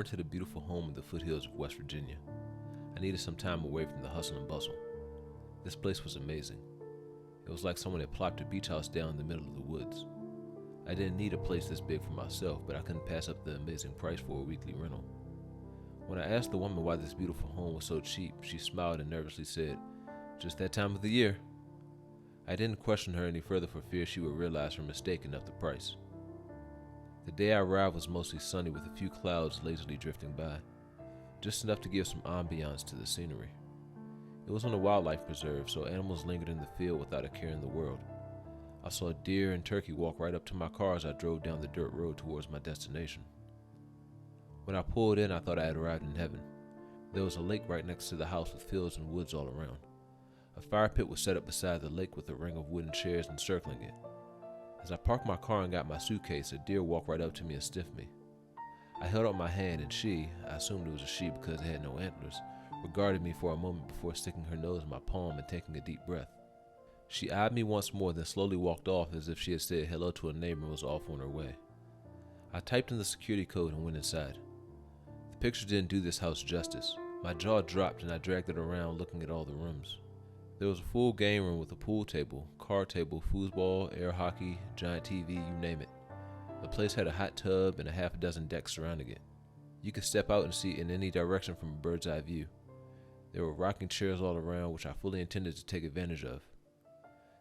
rented a beautiful home in the foothills of West Virginia. I needed some time away from the hustle and bustle. This place was amazing. It was like someone had plopped a beach house down in the middle of the woods. I didn't need a place this big for myself, but I couldn't pass up the amazing price for a weekly rental. When I asked the woman why this beautiful home was so cheap, she smiled and nervously said, "Just that time of the year." I didn't question her any further for fear she would realize her mistake and up the price. The day I arrived was mostly sunny with a few clouds lazily drifting by, just enough to give some ambiance to the scenery. It was on a wildlife preserve, so animals lingered in the field without a care in the world. I saw deer and turkey walk right up to my car as I drove down the dirt road towards my destination. When I pulled in, I thought I had arrived in heaven. There was a lake right next to the house with fields and woods all around. A fire pit was set up beside the lake with a ring of wooden chairs encircling it. As I parked my car and got my suitcase, a deer walked right up to me and sniffed me. I held out my hand and she, I assumed it was a she because it had no antlers, regarded me for a moment before sticking her nose in my palm and taking a deep breath. She eyed me once more, then slowly walked off as if she had said hello to a neighbor and was off on her way. I typed in the security code and went inside. The picture didn't do this house justice. My jaw dropped and I dragged it around looking at all the rooms. There was a full game room with a pool table, card table, foosball, air hockey, giant TV, you name it. The place had a hot tub and a half a dozen decks surrounding it. You could step out and see in any direction from a bird's eye view. There were rocking chairs all around, which I fully intended to take advantage of.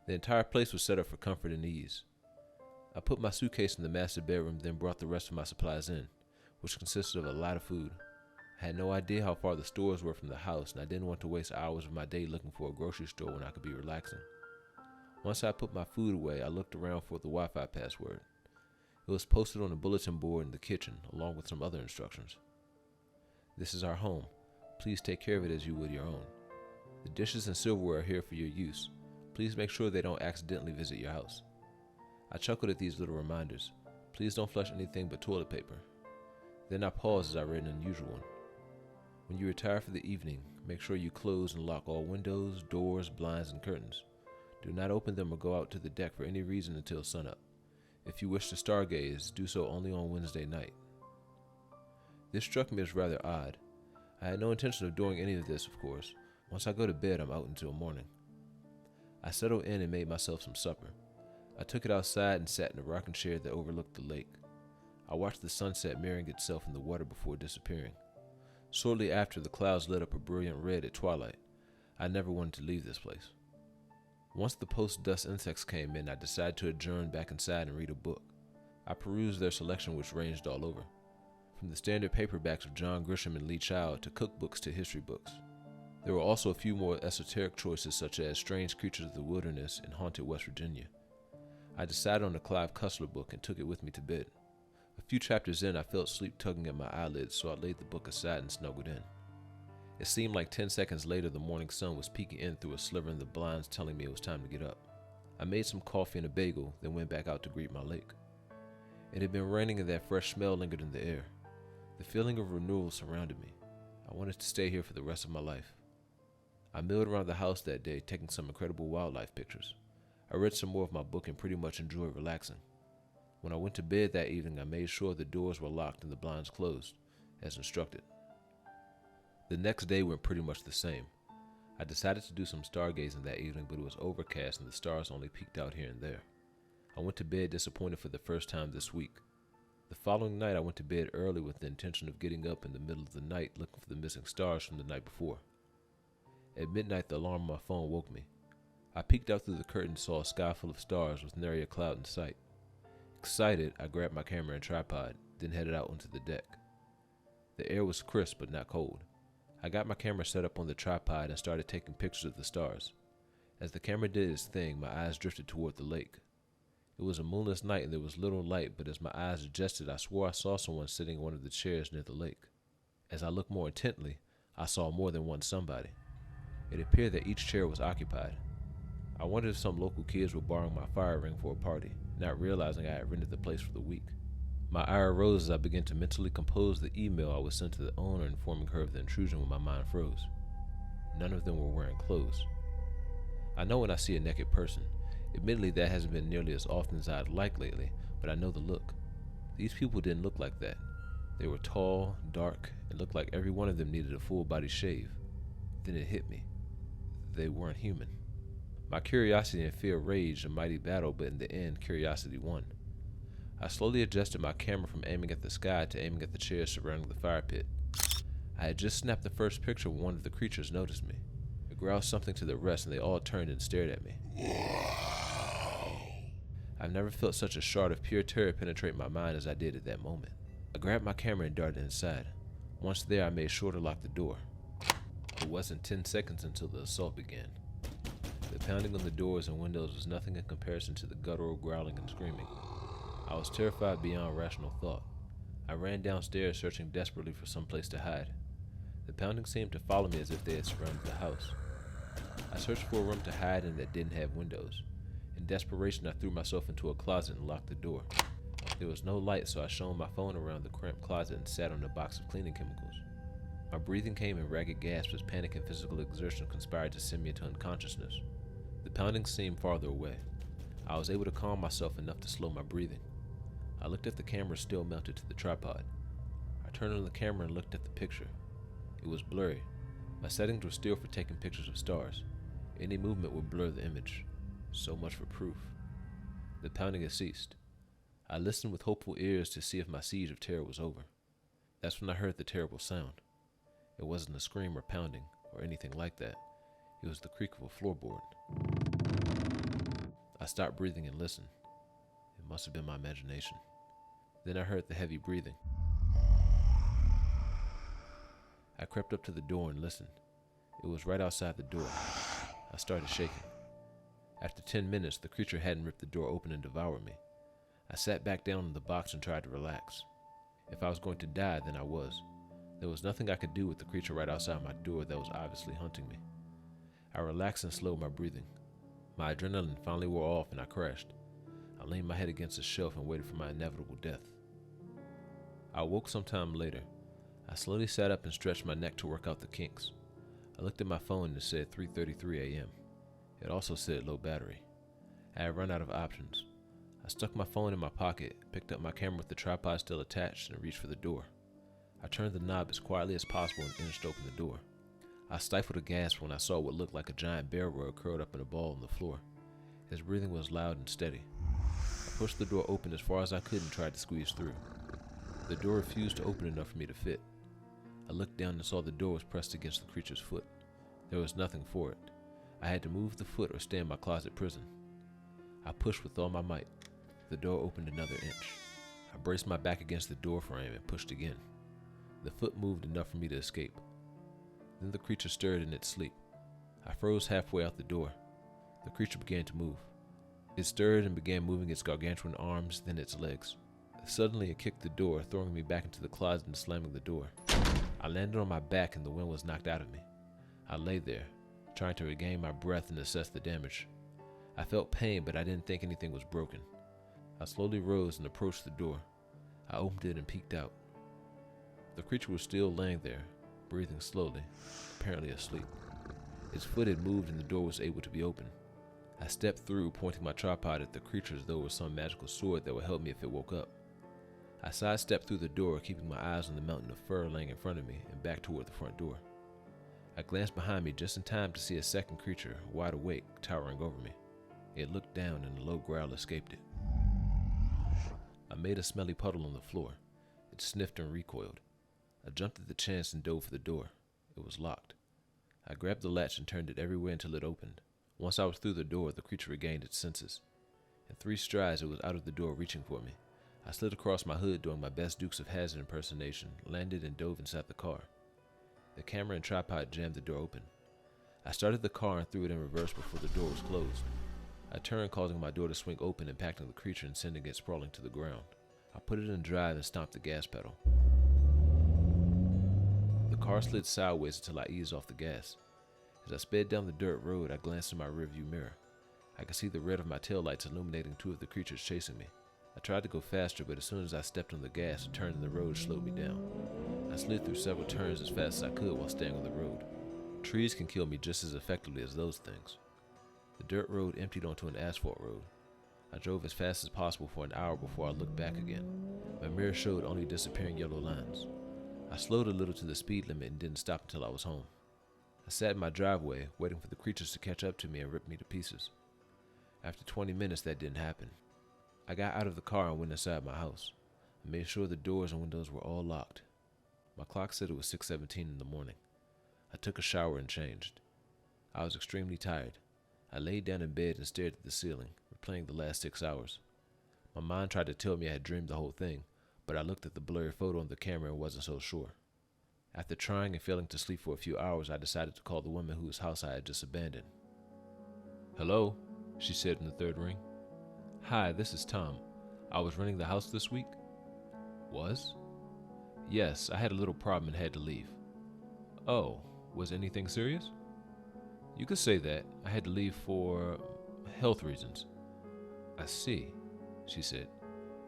The entire place was set up for comfort and ease. I put my suitcase in the master bedroom, then brought the rest of my supplies in, which consisted of a lot of food. I had no idea how far the stores were from the house, and I didn't want to waste hours of my day looking for a grocery store when I could be relaxing. Once I put my food away, I looked around for the Wi-Fi password. It was posted on a bulletin board in the kitchen, along with some other instructions. "This is our home. Please take care of it as you would your own. The dishes and silverware are here for your use. Please make sure they don't accidentally visit your house." I chuckled at these little reminders. Please don't flush anything but toilet paper. Then I paused as I read an unusual one. When you retire for the evening, make sure you close and lock all windows, doors, blinds, and curtains. Do not open them or go out to the deck for any reason until sunup. If you wish to stargaze, do so only on Wednesday night. This struck me as rather odd. I had no intention of doing any of this, of course. Once I go to bed, I'm out until morning. I settled in and made myself some supper. I took it outside and sat in a rocking chair that overlooked the lake. I watched the sunset mirroring itself in the water before disappearing. Shortly after, the clouds lit up a brilliant red at twilight. I never wanted to leave this place. Once the post-dust insects came in, I decided to adjourn back inside and read a book. I perused their selection, which ranged all over, from the standard paperbacks of John Grisham and Lee Child to cookbooks to history books. There were also a few more esoteric choices such as Strange Creatures of the Wilderness and Haunted West Virginia. I decided on a Clive Cussler book and took it with me to bed. A few chapters in, I felt sleep tugging at my eyelids, so I laid the book aside and snuggled in. It seemed like 10 seconds later the morning sun was peeking in through a sliver in the blinds telling me it was time to get up. I made some coffee and a bagel, then went back out to greet my lake. It had been raining and that fresh smell lingered in the air. The feeling of renewal surrounded me. I wanted to stay here for the rest of my life. I milled around the house that day, taking some incredible wildlife pictures. I read some more of my book and pretty much enjoyed relaxing. When I went to bed that evening, I made sure the doors were locked and the blinds closed, as instructed. The next day went pretty much the same. I decided to do some stargazing that evening, but it was overcast and the stars only peeked out here and there. I went to bed disappointed for the first time this week. The following night, I went to bed early with the intention of getting up in the middle of the night looking for the missing stars from the night before. At midnight, the alarm on my phone woke me. I peeked out through the curtain and saw a sky full of stars with nary a cloud in sight. Excited, I grabbed my camera and tripod, then headed out onto the deck. The air was crisp but not cold. I got my camera set up on the tripod and started taking pictures of the stars. As the camera did its thing, my eyes drifted toward the lake. It was a moonless night and there was little light, but as my eyes adjusted, I swore I saw someone sitting in one of the chairs near the lake. As I looked more intently, I saw more than one somebody. It appeared that each chair was occupied. I wondered if some local kids were borrowing my fire ring for a party, not realizing I had rented the place for the week. My ire rose as I began to mentally compose the email I would send to the owner informing her of the intrusion when my mind froze. None of them were wearing clothes. I know when I see a naked person. Admittedly, that hasn't been nearly as often as I'd like lately, but I know the look. These people didn't look like that. They were tall, dark, and looked like every one of them needed a full body shave. Then it hit me. They weren't human. My curiosity and fear raged a mighty battle, but in the end, curiosity won. I slowly adjusted my camera from aiming at the sky to aiming at the chairs surrounding the fire pit. I had just snapped the first picture when one of the creatures noticed me. It growled something to the rest, and they all turned and stared at me. I've never felt such a shard of pure terror penetrate my mind as I did at that moment. I grabbed my camera and darted inside. Once there, I made sure to lock the door. It wasn't 10 seconds until the assault began. The pounding on the doors and windows was nothing in comparison to the guttural growling and screaming. I was terrified beyond rational thought. I ran downstairs searching desperately for some place to hide. The pounding seemed to follow me as if they had surrounded the house. I searched for a room to hide in that didn't have windows. In desperation, I threw myself into a closet and locked the door. There was no light, so I shone my phone around the cramped closet and sat on a box of cleaning chemicals. My breathing came in ragged gasps as panic and physical exertion conspired to send me into unconsciousness. The pounding seemed farther away. I was able to calm myself enough to slow my breathing. I looked at the camera still mounted to the tripod. I turned on the camera and looked at the picture. It was blurry. My settings were still for taking pictures of stars. Any movement would blur the image. So much for proof. The pounding had ceased. I listened with hopeful ears to see if my siege of terror was over. That's when I heard the terrible sound. It wasn't a scream or pounding or anything like that. It was the creak of a floorboard. I stopped breathing and listened. It must have been my imagination. Then I heard the heavy breathing. I crept up to the door and listened. It was right outside the door. I started shaking. After 10 minutes, the creature hadn't ripped the door open and devoured me. I sat back down in the box and tried to relax. If I was going to die, then I was. There was nothing I could do with the creature right outside my door that was obviously hunting me. I relaxed and slowed my breathing. My adrenaline finally wore off and I crashed. I leaned my head against a shelf and waited for my inevitable death. I woke sometime later. I slowly sat up and stretched my neck to work out the kinks. I looked at my phone and it said 3:33 a.m. It also said low battery. I had run out of options. I stuck my phone in my pocket, picked up my camera with the tripod still attached, and reached for the door. I turned the knob as quietly as possible and inched open the door. I stifled a gasp when I saw what looked like a giant bear rug curled up in a ball on the floor. His breathing was loud and steady. I pushed the door open as far as I could and tried to squeeze through. The door refused to open enough for me to fit. I looked down and saw the door was pressed against the creature's foot. There was nothing for it. I had to move the foot or stay in my closet prison. I pushed with all my might. The door opened another inch. I braced my back against the door frame and pushed again. The foot moved enough for me to escape. Then the creature stirred in its sleep. I froze halfway out the door. The creature began to move. It stirred and began moving its gargantuan arms, then its legs. Suddenly it kicked the door, throwing me back into the closet and slamming the door. I landed on my back and the wind was knocked out of me. I lay there, trying to regain my breath and assess the damage. I felt pain, but I didn't think anything was broken. I slowly rose and approached the door. I opened it and peeked out. The creature was still laying there, breathing slowly, apparently asleep. Its foot had moved and the door was able to be opened. I stepped through, pointing my tripod at the creature as though it was some magical sword that would help me if it woke up. I sidestepped through the door, keeping my eyes on the mountain of fur laying in front of me and back toward the front door. I glanced behind me just in time to see a second creature, wide awake, towering over me. It looked down and a low growl escaped it. I made a smelly puddle on the floor. It sniffed and recoiled. I jumped at the chance and dove for the door. It was locked. I grabbed the latch and turned it everywhere until it opened. Once I was through the door, the creature regained its senses. In 3 strides, it was out of the door, reaching for me. I slid across my hood, doing my best Dukes of Hazzard impersonation, landed and dove inside the car. The camera and tripod jammed the door open. I started the car and threw it in reverse before the door was closed. I turned, causing my door to swing open, impacting the creature and sending it sprawling to the ground. I put it in drive and stomped the gas pedal. The car slid sideways until I eased off the gas. As I sped down the dirt road, I glanced in my rearview mirror. I could see the red of my taillights illuminating 2 of the creatures chasing me. I tried to go faster, but as soon as I stepped on the gas, a turn in the road slowed me down. I slid through several turns as fast as I could while staying on the road. Trees can kill me just as effectively as those things. The dirt road emptied onto an asphalt road. I drove as fast as possible for an hour before I looked back again. My mirror showed only disappearing yellow lines. I slowed a little to the speed limit and didn't stop until I was home. I sat in my driveway, waiting for the creatures to catch up to me and rip me to pieces. After 20 minutes, that didn't happen. I got out of the car and went inside my house. I made sure the doors and windows were all locked. My clock said it was 6:17 in the morning. I took a shower and changed. I was extremely tired. I laid down in bed and stared at the ceiling, replaying the last 6 hours. My mind tried to tell me I had dreamed the whole thing, but I looked at the blurry photo on the camera and wasn't so sure. After trying and failing to sleep for a few hours, I decided to call the woman whose house I had just abandoned. "Hello," she said in the third ring. "Hi, this is Tom. I was renting the house this week." "Was?" "Yes, I had a little problem and had to leave." "Oh, was anything serious?" "You could say that. I had to leave for health reasons." "I see," she said.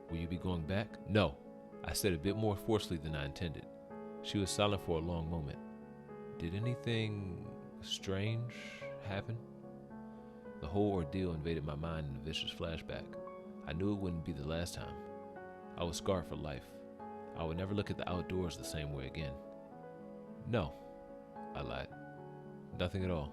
"Will you be going back?" "No," I said a bit more forcefully than I intended. She was silent for a long moment. "Did anything strange happen?" The whole ordeal invaded my mind in a vicious flashback. I knew it wouldn't be the last time. I was scarred for life. I would never look at the outdoors the same way again. "No," I lied. "Nothing at all."